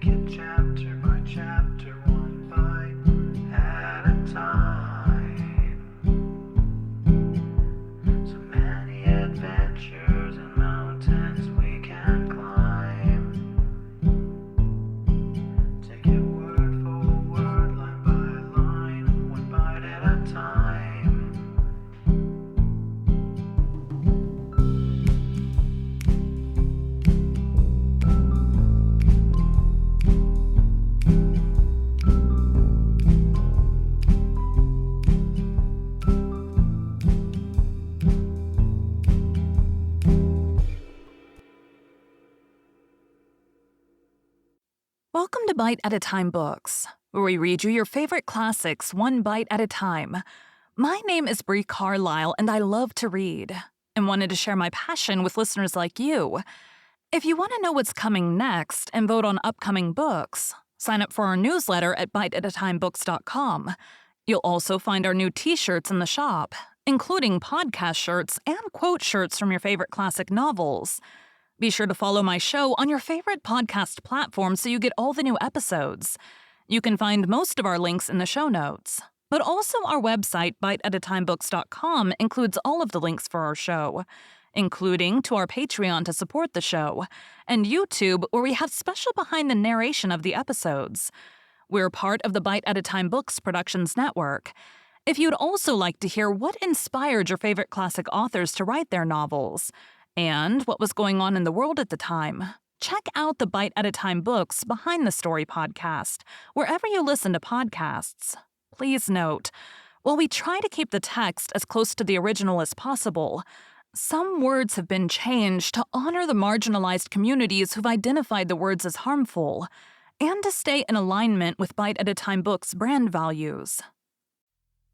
it chapter by chapter, one bite at a time. So many adventures and mountains we can climb. Take it word for word, line by line, one bite at a time. Welcome to Bite at a Time Books, where we read you your favorite classics one bite at a time. My name is Bree Carlile, and I love to read, and wanted to share my passion with listeners like you. If you want to know what's coming next and vote on upcoming books, sign up for our newsletter at biteatatimebooks.com. You'll also find our new t-shirts in the shop, including podcast shirts and quote shirts from your favorite classic novels. Be sure to follow my show on your favorite podcast platform so you get all the new episodes. You can find most of our links in the show notes. But also our website, biteatatimebooks.com, includes all of the links for our show, including to our Patreon to support the show, and YouTube, where we have special behind the narration of the episodes. We're part of the Bite at a Time Books Productions Network. If you'd also like to hear what inspired your favorite classic authors to write their novels, and what was going on in the world at the time, check out the Bite at a Time Books Behind the Story podcast, wherever you listen to podcasts. Please note, while we try to keep the text as close to the original as possible, some words have been changed to honor the marginalized communities who've identified the words as harmful, and to stay in alignment with Bite at a Time Books' brand values.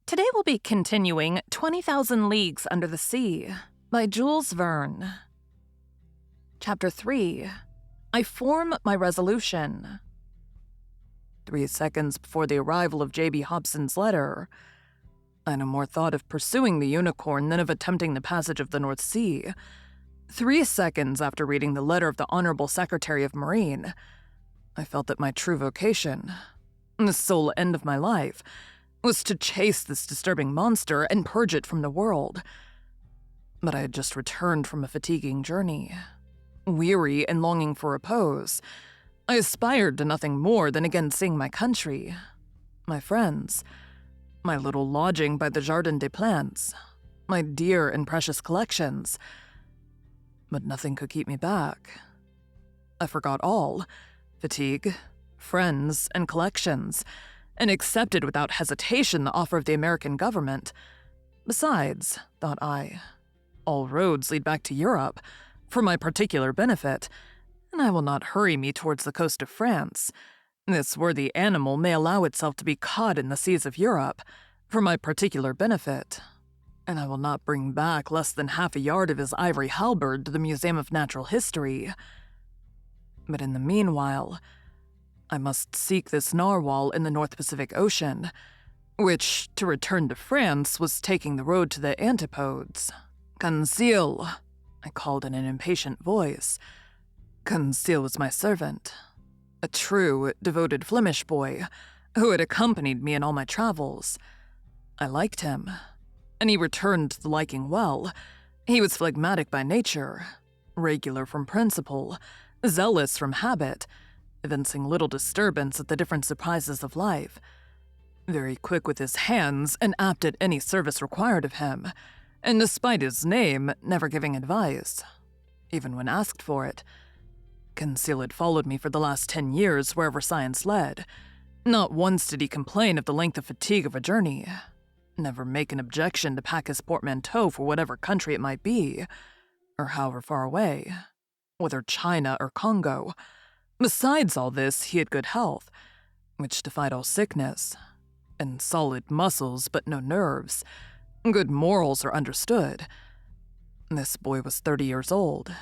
Today we'll be continuing 20,000 Leagues Under the Sea by Jules Verne. Chapter 3. I Form My Resolution. 3 seconds before the arrival of J.B. Hobson's letter, I no more thought of pursuing the unicorn than of attempting the passage of the North Sea. 3 seconds after reading the letter of the Honorable Secretary of Marine, I felt that my true vocation, the sole end of my life, was to chase this disturbing monster and purge it from the world. But I had just returned from a fatiguing journey. Weary and longing for repose, I aspired to nothing more than again seeing my country, my friends, my little lodging by the Jardin des Plantes, my dear and precious collections. But nothing could keep me back. I forgot all, fatigue, friends, and collections, and accepted without hesitation the offer of the American government. Besides, thought I, all roads lead back to Europe, for my particular benefit, and I will not hurry me towards the coast of France. This worthy animal may allow itself to be caught in the seas of Europe, for my particular benefit, and I will not bring back less than half a yard of his ivory halberd to the Museum of Natural History. But in the meanwhile, I must seek this narwhal in the North Pacific Ocean, which, to return to France, was taking the road to the antipodes. Conseil, I called in an impatient voice. Conseil was my servant, a true, devoted Flemish boy who had accompanied me in all my travels. I liked him, and he returned the liking well. He was phlegmatic by nature, regular from principle, zealous from habit, evincing little disturbance at the different surprises of life, very quick with his hands and apt at any service required of him, and despite his name, never giving advice, even when asked for it. Conseil had followed me for the last 10 years wherever science led. Not once did he complain of the length of fatigue of a journey, never make an objection to pack his portmanteau for whatever country it might be, or however far away, whether China or Congo. Besides all this, he had good health, which defied all sickness, and solid muscles but no nerves. Good morals are understood. This boy was 30 years old,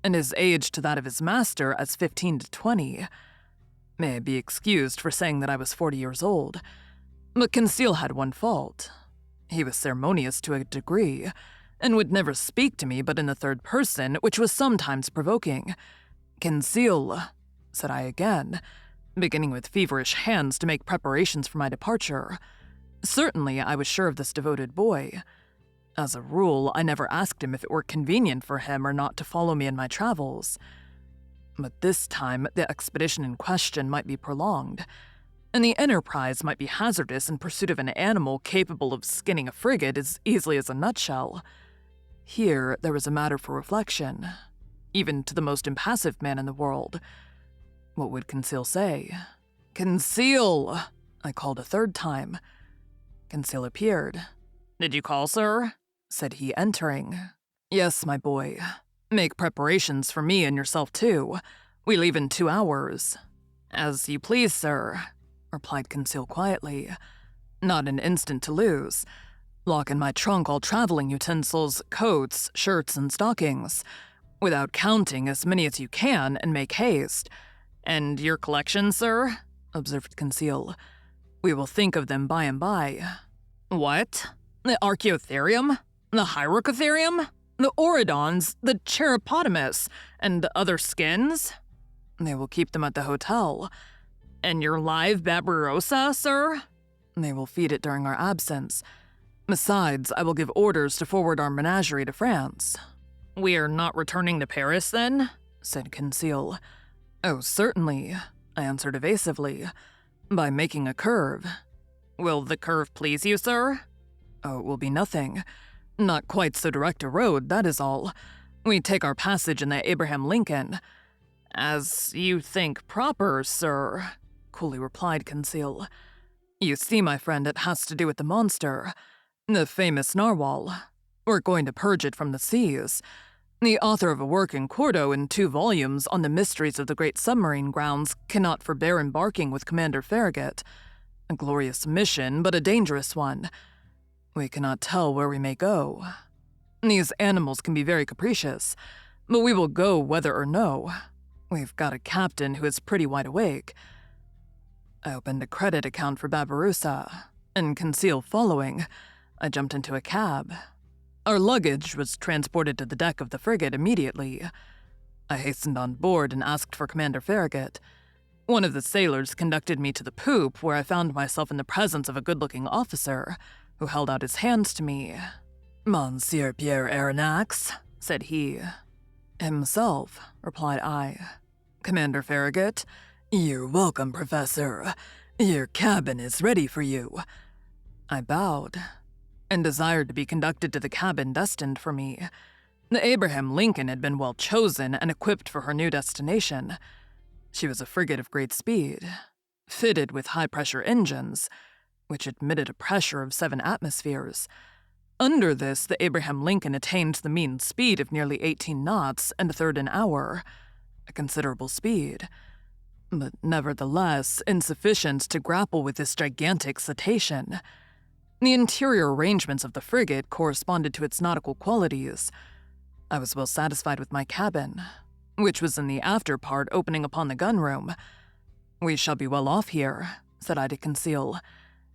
and his age to that of his master as 15 to 20. May I be excused for saying that I was 40 years old, but Conseil had one fault. He was ceremonious to a degree, and would never speak to me but in the third person, which was sometimes provoking. Conseil, said I again, beginning with feverish hands to make preparations for my departure. Certainly, I was sure of this devoted boy. As a rule, I never asked him if it were convenient for him or not to follow me in my travels. But this time, the expedition in question might be prolonged, and the enterprise might be hazardous in pursuit of an animal capable of skinning a frigate as easily as a nutshell. Here, there was a matter for reflection, even to the most impassive man in the world. What would Conseil say? "Conseil!" I called a third time. Conseil appeared. "Did you call, sir?" said he, entering. "Yes, my boy. Make preparations for me and yourself, too. We leave in 2 hours." "As you please, sir," replied Conseil quietly. "Not an instant to lose. Lock in my trunk all traveling utensils, coats, shirts, and stockings, without counting as many as you can, and make haste. And your collection, sir?" observed Conseil. "We will think of them by and by." "What? The Archaeotherium? The Hyracotherum? The Oridons? The Cheropotamus? And other skins?" "They will keep them at the hotel." "And your live Barbarossa, sir?" "They will feed it during our absence. Besides, I will give orders to forward our menagerie to France." "We are not returning to Paris, then?" said Conseil. "Oh, certainly," I answered evasively, "by making a curve." "Will the curve please you, sir?" "Oh, it will be nothing. Not quite so direct a road, that is all. We take our passage in the Abraham Lincoln." "As you think proper, sir," coolly replied Conseil. "You see, my friend, it has to do with the monster. The famous narwhal. We're going to purge it from the seas. The author of a work in quarto in 2 volumes on the mysteries of the great submarine grounds cannot forbear embarking with Commander Farragut. A glorious mission, but a dangerous one. We cannot tell where we may go. These animals can be very capricious, but we will go whether or no. We've got a captain who is pretty wide awake." I opened a credit account for Barbarossa, and Conseil following, I jumped into a cab. Our luggage was transported to the deck of the frigate immediately. I hastened on board and asked for Commander Farragut. One of the sailors conducted me to the poop, where I found myself in the presence of a good-looking officer, who held out his hands to me. "Monsieur Pierre Aronnax," said he. "Himself," replied I. "Commander Farragut?" "You're welcome, Professor. Your cabin is ready for you." I bowed, and desired to be conducted to the cabin destined for me. The Abraham Lincoln had been well chosen and equipped for her new destination. She was a frigate of great speed, fitted with high-pressure engines, which admitted a pressure of 7 atmospheres. Under this, the Abraham Lincoln attained the mean speed of nearly 18 knots and a third an hour, a considerable speed, but nevertheless insufficient to grapple with this gigantic cetacean. The interior arrangements of the frigate corresponded to its nautical qualities. I was well satisfied with my cabin, which was in the after part opening upon the gunroom. "We shall be well off here," said I to Conseil.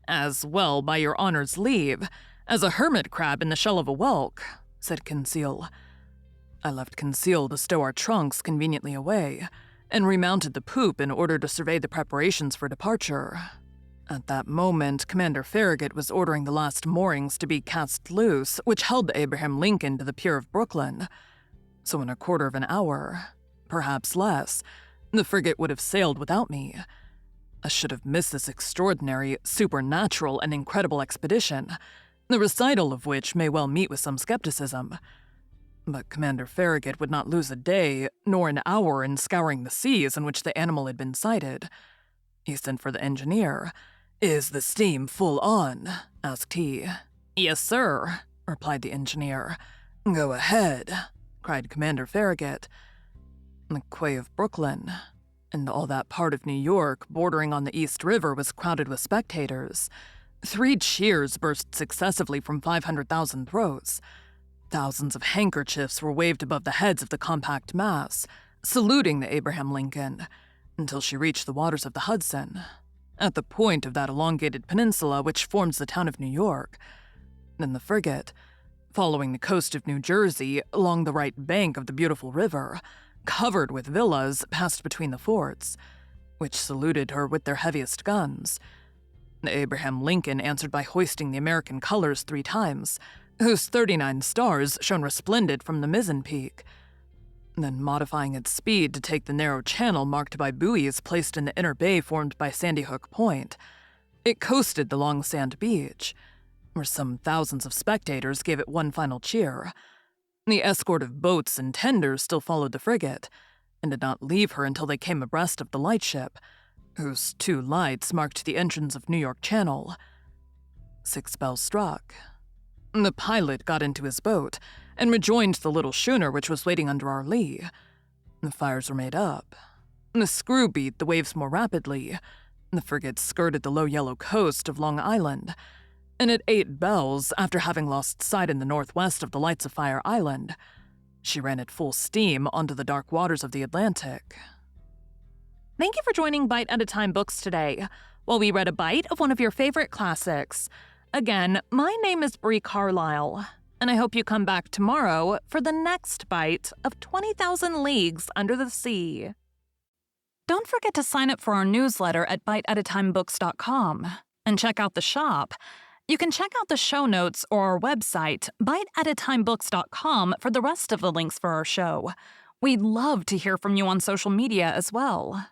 "As well, by your honor's leave, as a hermit crab in the shell of a whelk," said Conseil. I left Conseil to stow our trunks conveniently away, and remounted the poop in order to survey the preparations for departure. At that moment, Commander Farragut was ordering the last moorings to be cast loose, which held the Abraham Lincoln to the pier of Brooklyn. So in a quarter of an hour, perhaps less, the frigate would have sailed without me. I should have missed this extraordinary, supernatural, and incredible expedition, the recital of which may well meet with some skepticism. But Commander Farragut would not lose a day, nor an hour in scouring the seas in which the animal had been sighted. He sent for the engineer. "Is the steam full on?" asked he. "Yes, sir," replied the engineer. "Go ahead," cried Commander Farragut. The quay of Brooklyn, and all that part of New York bordering on the East River, was crowded with spectators. 3 cheers burst successively from 500,000 throats. Thousands of handkerchiefs were waved above the heads of the compact mass, saluting the Abraham Lincoln, until she reached the waters of the Hudson, at the point of that elongated peninsula which forms the town of New York. Then the frigate, following the coast of New Jersey along the right bank of the beautiful river, covered with villas, passed between the forts. which saluted her with their heaviest guns. The Abraham Lincoln answered by hoisting the American colors 3 times, whose 39 stars shone resplendent from the mizzen peak, then modifying its speed to take the narrow channel marked by buoys placed in the inner bay formed by Sandy Hook Point. It coasted the long sand beach, where some thousands of spectators gave it one final cheer. The escort of boats and tenders still followed the frigate, and did not leave her until they came abreast of the lightship, whose 2 lights marked the entrance of New York Channel. 6 bells struck. The pilot got into his boat and rejoined the little schooner which was waiting under our lee. The fires were made up. The screw beat the waves more rapidly. The frigate skirted the low yellow coast of Long Island, and at 8 bells, after having lost sight in the northwest of the lights of Fire Island, she ran at full steam onto the dark waters of the Atlantic. Thank you for joining Bite at a Time Books today, while we read a bite of one of your favorite classics. Again, my name is Bree Carlile, and I hope you come back tomorrow for the next bite of 20,000 Leagues Under the Sea. Don't forget to sign up for our newsletter at biteatatimebooks.com and check out the shop. You can check out the show notes or our website, biteatatimebooks.com, for the rest of the links for our show. We'd love to hear from you on social media as well.